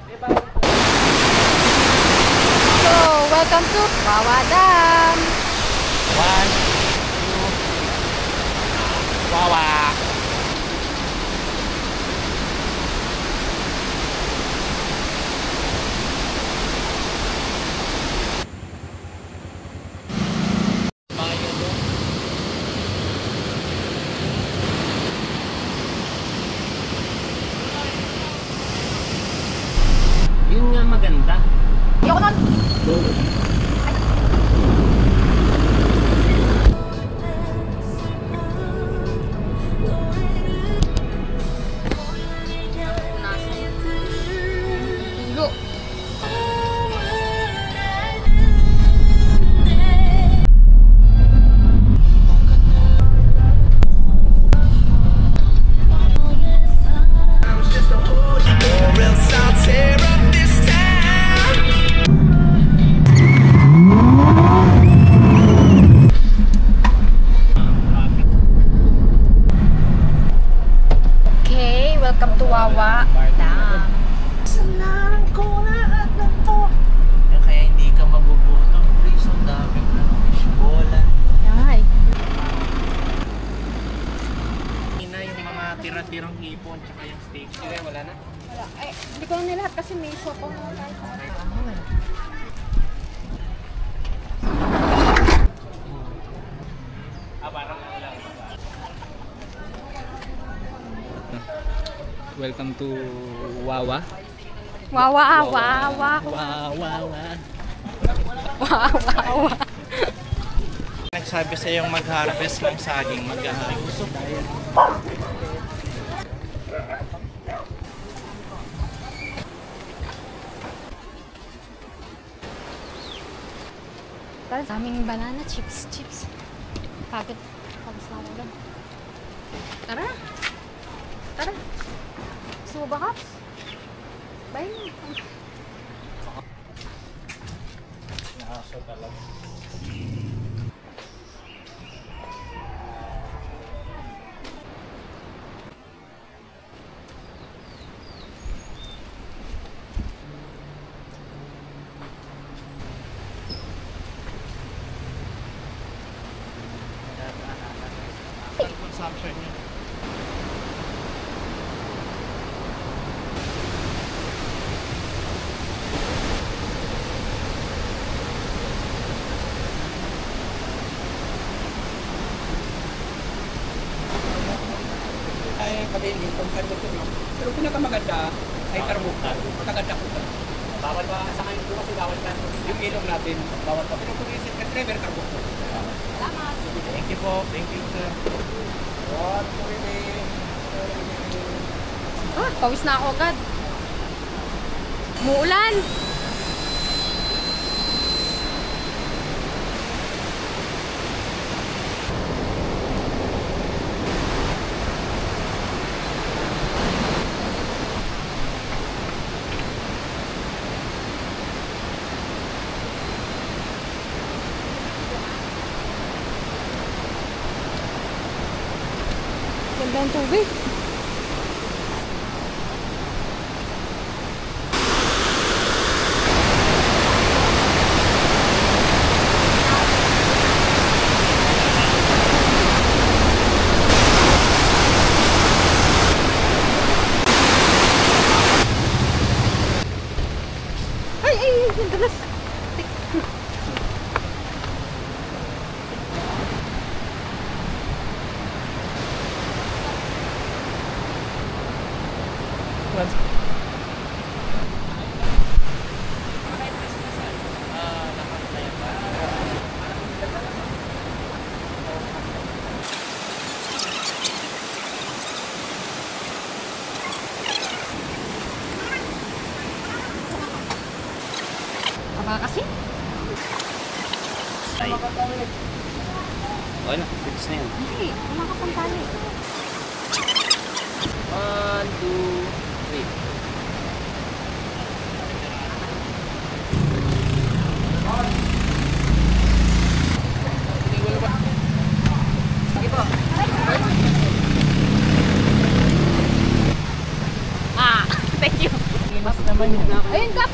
So, welcome to Wawa Dam. 1, 2, Wawa. Yun nga maganda. Ayoko nun. Tulo. Welcome to Wawa Dam. Sanahan ko lahat ng to. Yung kaya hindi ka magugutom. Please, ang daming fishbola. Ay. Ina yung mga tira-tirang hipon tsaka yung steak. Sige, wala na? Wala. Ay, hindi ko na nilahat kasi may shop ako. Parang lang. Welcome to Wawa. Wawa, wawa. Wawa. Wawa. Nagsabi sa yung mag-harvest ng saging, mag-harvest. Daming banana chips. Pagod na ako doon. Tara. Gusto mo ba, Kaps? Bye. Nakaso talaga. Consumption niya. Ay kabili kung kanya ko no. Pero pinakamaganda ay karbuka. Magaganda ko. Bawal ba sa kayo ko kasi bawal ka. Yung ilong natin bawal pa. Pero kung isip ka driver karbuka. Salamat. Thank you po. Thank you, sir. What? Pawis na ako agad. Muulan. Ganda ang tubig. Ay, ang dulas. Baka kasi? Ay. Okay na. Bitis na yan. Hindi, kumakapampali. 1, 2, 3. Sige po. Thank you. Mas na naman yun. Ayun ka!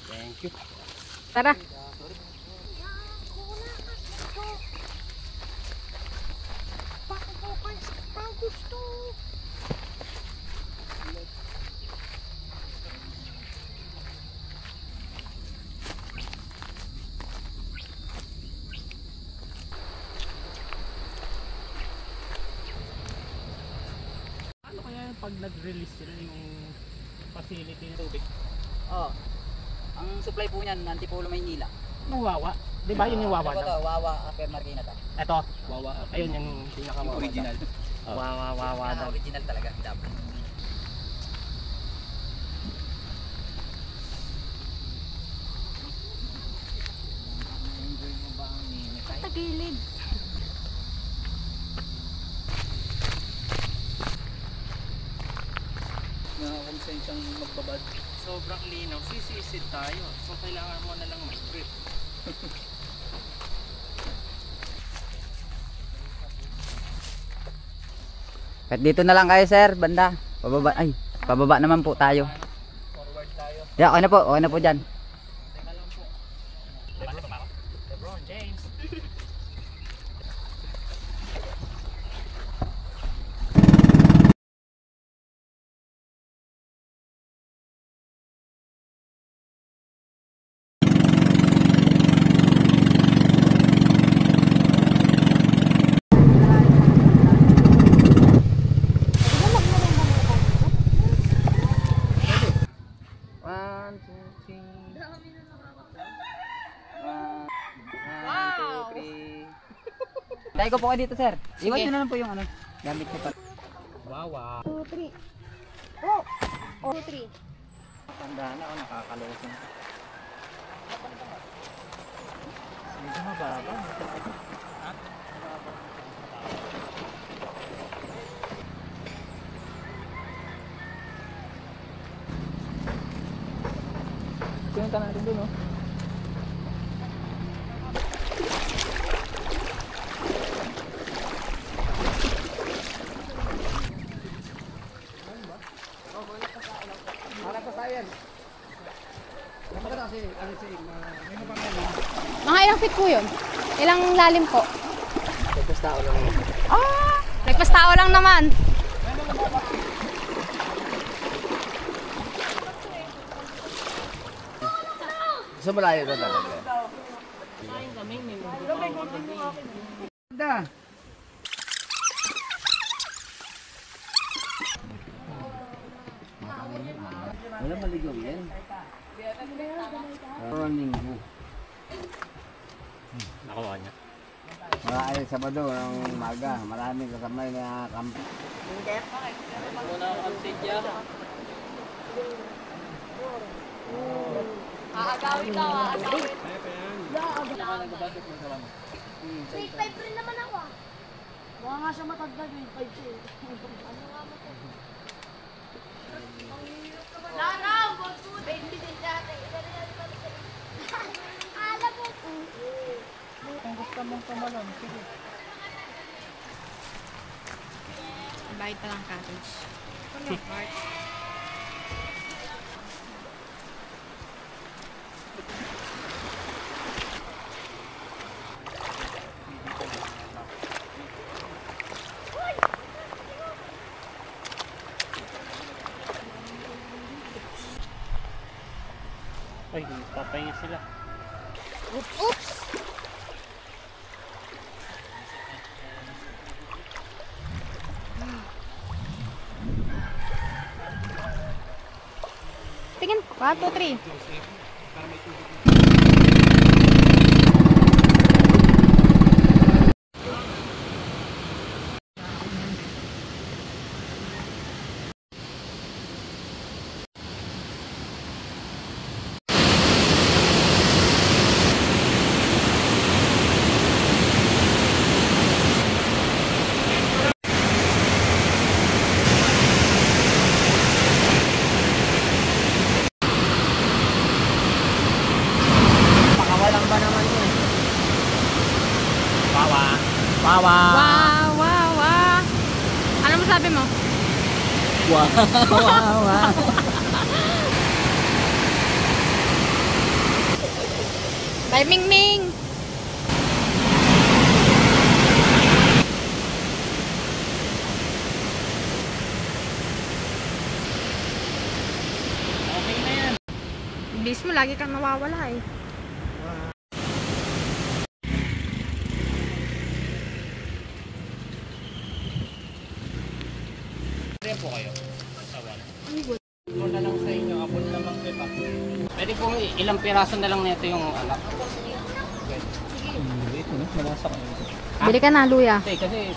Thank you. Tara. Ano kaya yung pag nag-release sila yung facility ng tubig? Oh. Ang supply po niyan, Antipolo, Maynila. Yung Wawa. Di ba yun yung Wawa Ano ba na? to? Wawa, Upper Marikina to. Ito. Wawa. Ayun yung pinaka-Wawa. Original. Wawa, Wawa Yan daw. ang original talaga. Dapat. Enjoy mo ba ang ninitay? Tagilid. Nakakakonsensyang magbabad. Sobrang linaw. Sisisid tayo. So kailangan mo na lang mag-grip. Kahit dito na lang kayo, sir, banda. Pababa, ay, pababa naman po tayo. Forward tayo. Yeah, okay na po dyan. Teka lang po. LeBron James. One, two, three. Wow! 1, 2, 3. Tayo ko po kayo dito, sir. Iwan nyo na lang po yung ano. Gamit ko pa. Wawa. 2, 3. Oh! 2, 3. Tandaan ako, nakakalusin. Medyo mababa. Pinunta natin dun, oh. Mga ilang feet po yun? Ilang lalim po? Nagpastao lang. Ah! Nagpastao lang naman. So malayo na talaga. Wala maligaw yan. Parang linggo. Nakuha niya. Marami Sabado ng umaga. Maraming kasamay na kampo. Muna ang konsidya. Aagawin daw, aagawin. Grade 5 rin naman ako ah. Baka nga siya matagdag, grade 5 siya eh. Ano nga matagdag? Laraw! Wag po! 20 din dati. Alam mo po. Kung gusto mong tumalon, sige. Bayad pa lang cottage. Mark. Ay, papahinga sila. Oops! tingin. 1, 2, 3. Pakawalang ba naman yun? Wawa. Wawa. Wow, wow, wow. Ano masabi mo? Wawa. Bye, Ming Ming. Okay na yan. Bilis mo, lagi kang nawawala eh. Pwede po kayo. Sawan. Ano na lang sa inyo, abot lamang diba? Pwede po ilang piraso na lang nito yung anak. Ito na, malasa ka. Bili ka na, luya. Kasi